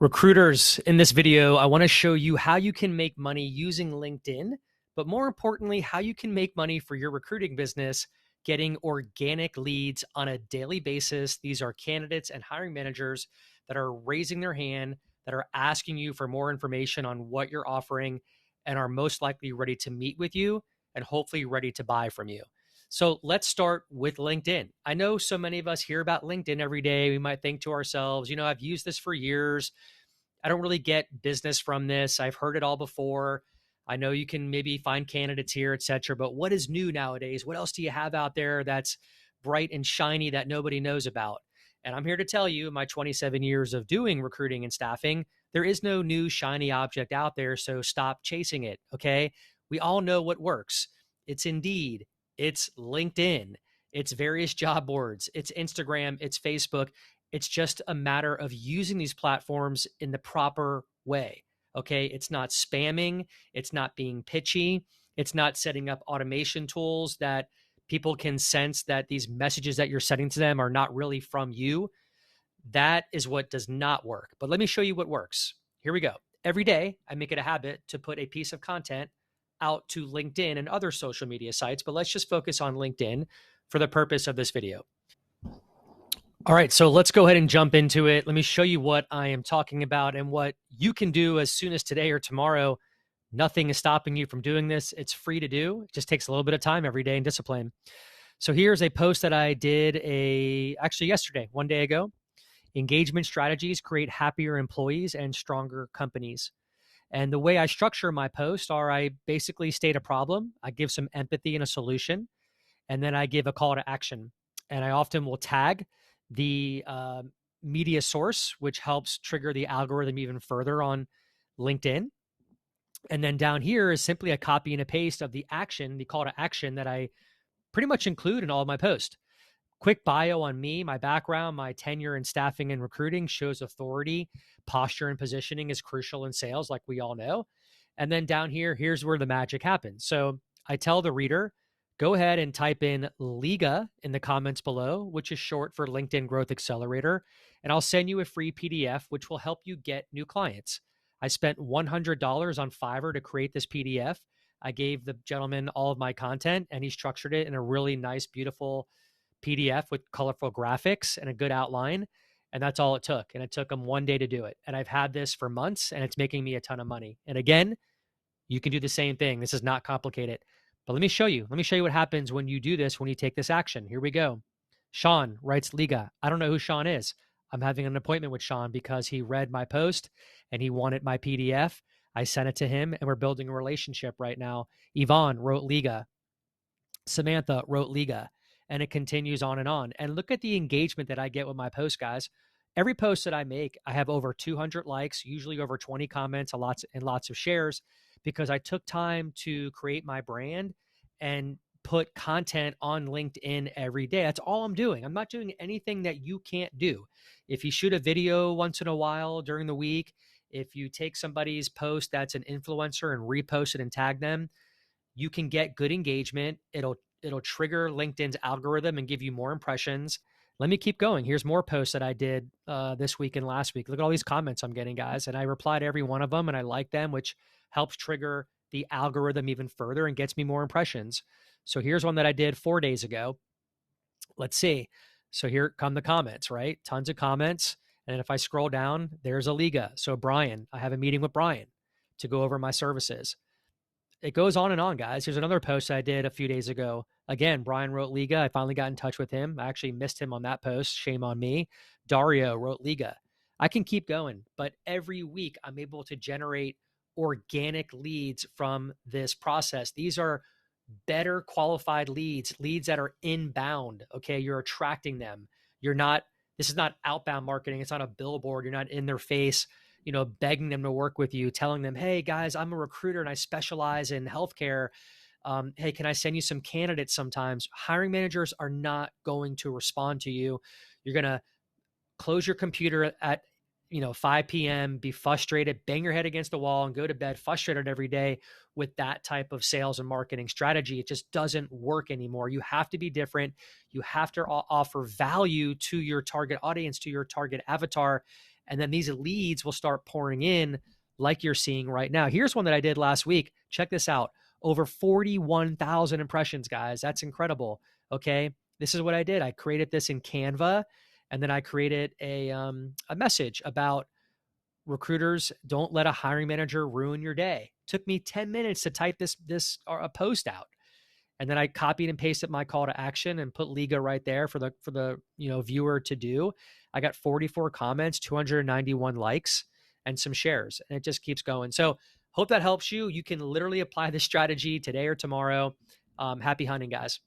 Recruiters, in this video, I want to show you how you can make money using LinkedIn, but more importantly, how you can make money for your recruiting business getting organic leads on a daily basis. These are candidates and hiring managers that are raising their hand, that are asking you for more information on what you're offering, and are most likely ready to meet with you and hopefully ready to buy from you. So let's start with LinkedIn. I know so many of us hear about LinkedIn every day. We might think to ourselves, I've used this for years. I don't really get business from this. I've heard it all before. I know you can maybe find candidates here, et cetera, but what is new nowadays? What else do you have out there that's bright and shiny that nobody knows about? And I'm here to tell you, in my 27 years of doing recruiting and staffing, there is no new shiny object out there. So stop chasing it. Okay. We all know what works. It's Indeed, it's LinkedIn, it's various job boards, it's Instagram, it's Facebook. It's just a matter of using these platforms in the proper way. Okay. It's not spamming. It's not being pitchy. It's not setting up automation tools that people can sense that these messages that you're sending to them are not really from you. That is what does not work. But let me show you what works. Here we go. Every day, I make it a habit to put a piece of content out to LinkedIn and other social media sites, but let's just focus on LinkedIn for the purpose of this video. All right, so let's go ahead and jump into it. Let me show you what I am talking about and what you can do as soon as today or tomorrow. Nothing is stopping you from doing this. It's free to do. It just takes a little bit of time every day and discipline. So here's a post that I did actually yesterday, one day ago. Engagement strategies create happier employees and stronger companies. And the way I structure my post are I basically state a problem, I give some empathy and a solution, and then I give a call to action. And I often will tag the media source, which helps trigger the algorithm even further on LinkedIn. And then down here is simply a copy and a paste of the action, the call to action that I pretty much include in all of my posts. Quick bio on me, my background, my tenure in staffing and recruiting shows authority. Posture and positioning is crucial in sales, like we all know. And then down here, here's where the magic happens. So I tell the reader, go ahead and type in LIGA in the comments below, which is short for LinkedIn Growth Accelerator, and I'll send you a free PDF, which will help you get new clients. I spent $100 on Fiverr to create this PDF. I gave the gentleman all of my content, and he structured it in a really nice, beautiful PDF with colorful graphics and a good outline. And that's all it took. And it took him one day to do it. And I've had this for months, and it's making me a ton of money. And again, you can do the same thing. This is not complicated. But let me show you. Let me show you what happens when you do this, when you take this action. Here we go. Sean writes Liga. I don't know who Sean is. I'm having an appointment with Sean because he read my post and he wanted my PDF. I sent it to him and we're building a relationship right now. Yvonne wrote Liga. Samantha wrote Liga. And it continues on and on. And look at the engagement that I get with my post, guys. Every post that I make, I have over 200 likes, usually over 20 comments, and lots of shares, because I took time to create my brand and put content on LinkedIn every day. That's all I'm doing. I'm not doing anything that you can't do. If you shoot a video once in a while during the week, if you take somebody's post that's an influencer and repost it and tag them, you can get good engagement. It'll trigger LinkedIn's algorithm and give you more impressions. Let me keep going. Here's more posts that I did this week and last week. Look at all these comments I'm getting, guys. And I reply to every one of them and I like them, which helps trigger the algorithm even further and gets me more impressions. So here's one that I did 4 days ago. Let's see. So here come the comments, right? Tons of comments. And if I scroll down, there's a Liga. So Brian, I have a meeting with Brian to go over my services. It goes on and on, guys. Here's another post I did a few days ago. Again, Brian wrote Liga. I finally got in touch with him. I actually missed him on that post. Shame on me. Dario wrote Liga. I can keep going, but every week I'm able to generate organic leads from this process. These are better qualified leads that are inbound. Okay. You're attracting them. This is not outbound marketing. It's not a billboard. You're not in their face, begging them to work with you, telling them, hey guys, I'm a recruiter and I specialize in healthcare. Hey, can I send you some candidates sometimes? Hiring managers are not going to respond to you. You're going to close your computer at 5 p.m., be frustrated, bang your head against the wall and go to bed frustrated every day with that type of sales and marketing strategy. It just doesn't work anymore. You have to be different. You have to offer value to your target audience, to your target avatar. And then these leads will start pouring in like you're seeing right now. Here's one that I did last week. Check this out. Over 41,000 impressions, guys. That's incredible. Okay. This is what I did. I created this in Canva, and then I created a message about recruiters don't let a hiring manager ruin your day. Took me 10 minutes to type this a post out. And then I copied and pasted my call to action and put Liga right there for the viewer to do. I got 44 comments, 291 likes, and some shares, and it just keeps going. So hope that helps you. You can literally apply this strategy today or tomorrow. Happy hunting, guys.